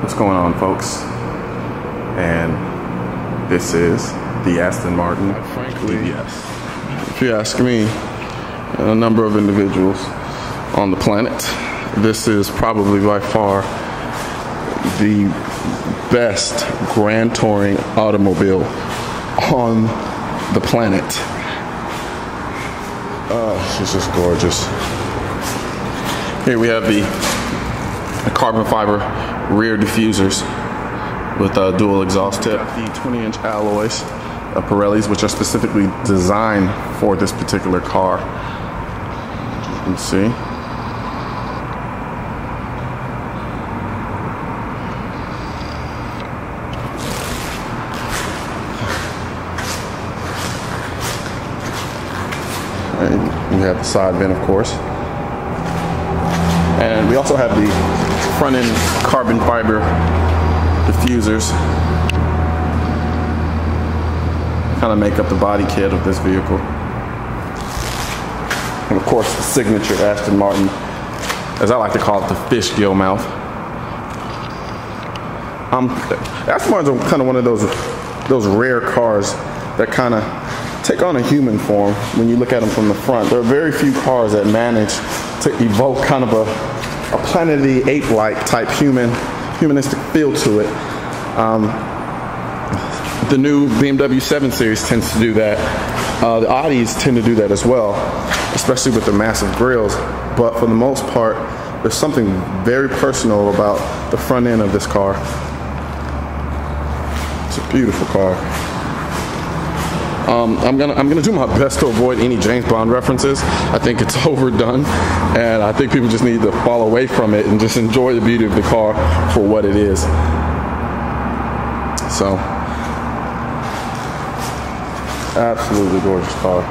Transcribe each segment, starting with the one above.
What's going on, folks? And this is the Aston Martin. Frankly, yes. If you ask me, a number of individuals on the planet, this is probably by far the best grand touring automobile on the planet. She's just gorgeous. Here we have the carbon fiber rear diffusers with dual exhaust tip. The 20-inch alloys of Pirellis, which are specifically designed for this particular car. You can see. And we have the side vent, of course. And we also have the front end carbon fiber diffusers. Kind of make up the body kit of this vehicle. And of course, the signature Aston Martin, as I like to call it, the fish gill mouth. Aston Martins are kind of one of those rare cars that kind of take on a human form when you look at them from the front. There are very few cars that manage to evoke kind of a Planet of the Ape-like type humanistic feel to it. The new BMW 7 Series tends to do that. The Audis tend to do that as well, especially with the massive grills. But for the most part, there's something very personal about the front end of this car. It's a beautiful car. I'm gonna do my best to avoid any James Bond references. I think it's overdone, and I think people just need to fall away from it and just enjoy the beauty of the car for what it is. So, absolutely gorgeous car.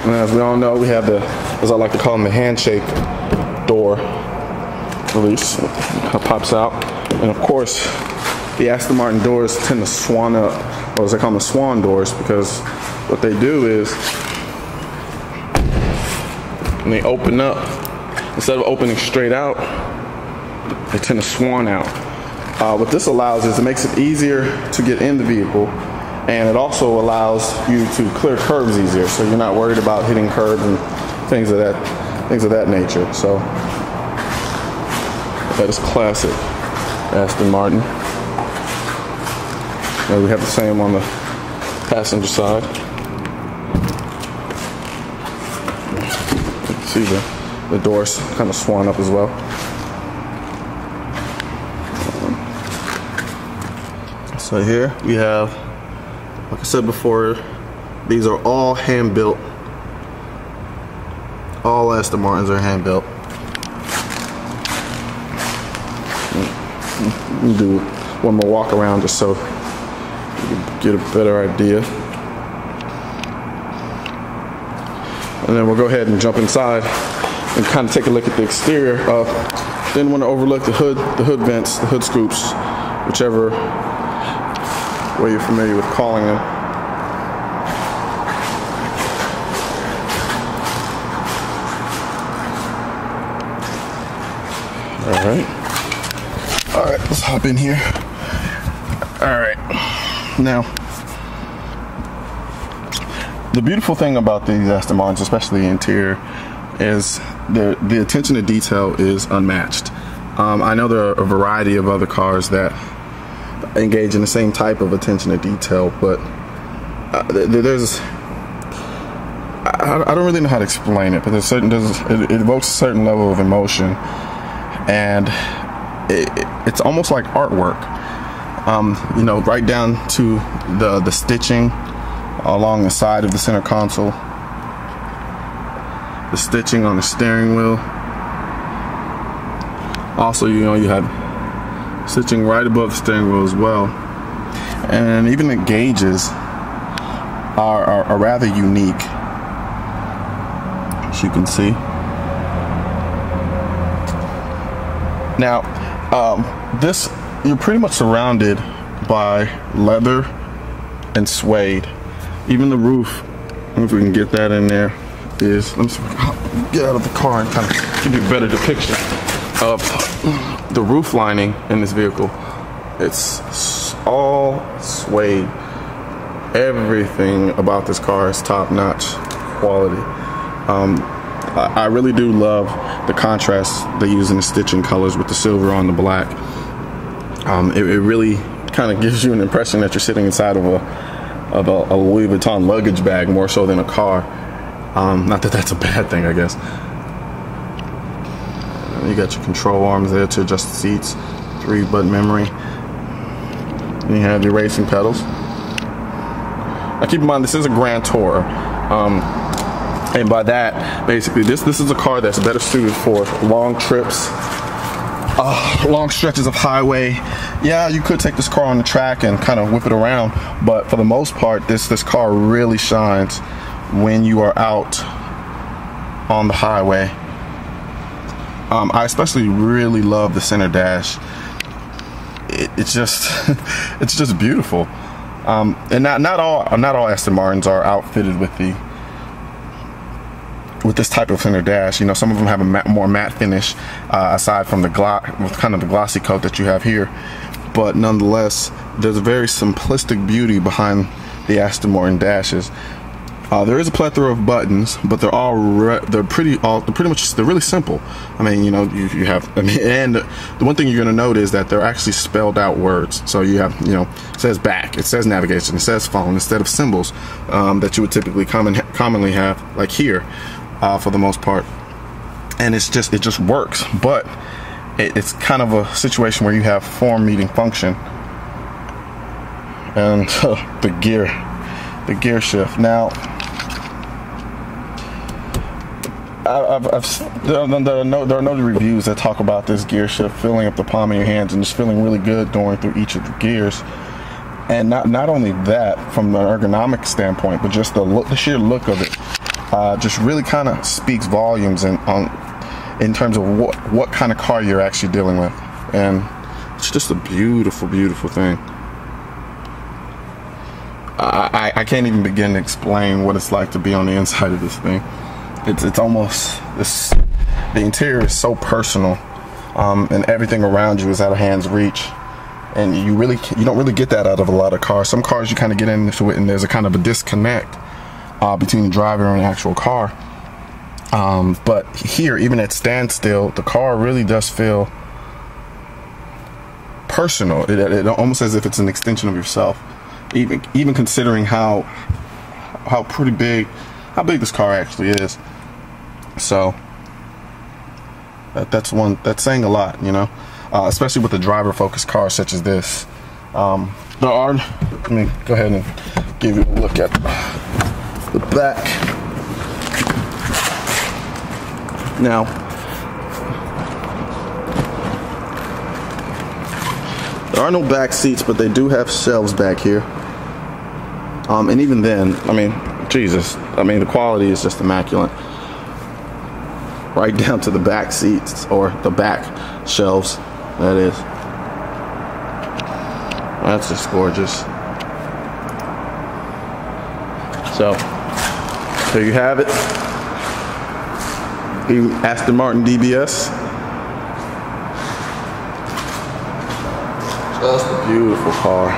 And as we all know, we have the, as I like to call them, the handshake door release. It pops out, and of course, the Aston Martin doors tend to swan up, or as I call them, the swan doors, because what they do is when they open up, instead of opening straight out, they tend to swan out. What this allows is it makes it easier to get in the vehicle, and it also allows you to clear curbs easier, so you're not worried about hitting curbs and things of that nature. So that is classic Aston Martin. And we have the same on the passenger side. You can see the doors kind of swan up as well. So here we have, like I said before, these are all hand built. All Aston Martins are hand built. We'll do one more walk around just so get a better idea. And then we'll go ahead and jump inside and kind of take a look at the exterior. Didn't want to overlook the hood vents, the hood scoops, whichever way you're familiar with calling them. All right, let's hop in here. All right. Now, the beautiful thing about these Aston Martins, especially the interior, is the attention to detail is unmatched. I know there are a variety of other cars that engage in the same type of attention to detail, but there's I don't really know how to explain it, but it evokes a certain level of emotion, and it's almost like artwork. You know, right down to the stitching along the side of the center console, the stitching on the steering wheel. Also, you know, you have stitching right above the steering wheel as well, and even the gauges are rather unique, as you can see. Now, this, you're pretty much surrounded by leather and suede. Even the roof, I don't know if we can get that in there, is, let me see, get out of the car and kind of give you a better depiction of the roof lining in this vehicle. It's all suede. Everything about this car is top-notch quality. I really do love the contrast they use in the stitching colors with the silver on the black. It really kind of gives you an impression that you're sitting inside of a Louis Vuitton luggage bag more so than a car. Not that that's a bad thing, I guess. You got your control arms there to adjust the seats, 3-button memory. And you have your racing pedals. Now keep in mind, this is a Grand Tourer. And by that, basically, this is a car that's better suited for long trips, long stretches of highway. Yeah, you could take this car on the track and kind of whip it around, but for the most part, this car really shines when you are out on the highway. I especially really love the center dash. It's just it's just beautiful. And not all Aston Martins are outfitted with this type of center dash. You know, some of them have a more matte finish, aside from the kind of the glossy coat that you have here. But nonetheless, there's a very simplistic beauty behind the Aston Martin dashes. There is a plethora of buttons, but they're pretty really simple. I mean, you know, you have, and the one thing you're going to note is that they're actually spelled out words. So you have, you know, it says back, it says navigation, it says phone, instead of symbols that you would typically commonly have, like here, for the most part. And it just works. But it's kind of a situation where you have form meeting function, and the gear shift. Now, there are no reviews that talk about this gear shift filling up the palm of your hands and just feeling really good going through each of the gears. And not only that, from an ergonomic standpoint, but just the sheer look of it, just really kind of speaks volumes in terms of what kind of car you're actually dealing with. And it's just a beautiful, beautiful thing. I can't even begin to explain what it's like to be on the inside of this thing. It's almost this. The interior is so personal, and everything around you is out of hand's reach, and you don't really get that out of a lot of cars. Some cars you kind of get into it, and there's a kind of a disconnect between the driver and the actual car. But here, even at standstill, the car really does feel personal. It almost as if it's an extension of yourself. Even considering how big this car actually is. So that's saying a lot, you know, especially with a driver focused car such as this. Let me go ahead and give you a look at the back. Now, there are no back seats, but they do have shelves back here. And even then, I mean, Jesus, I mean, the quality is just immaculate. Right down to the back seats, or the back shelves, that is. That's just gorgeous. So, there you have it. The Aston Martin DBS. Just a beautiful car.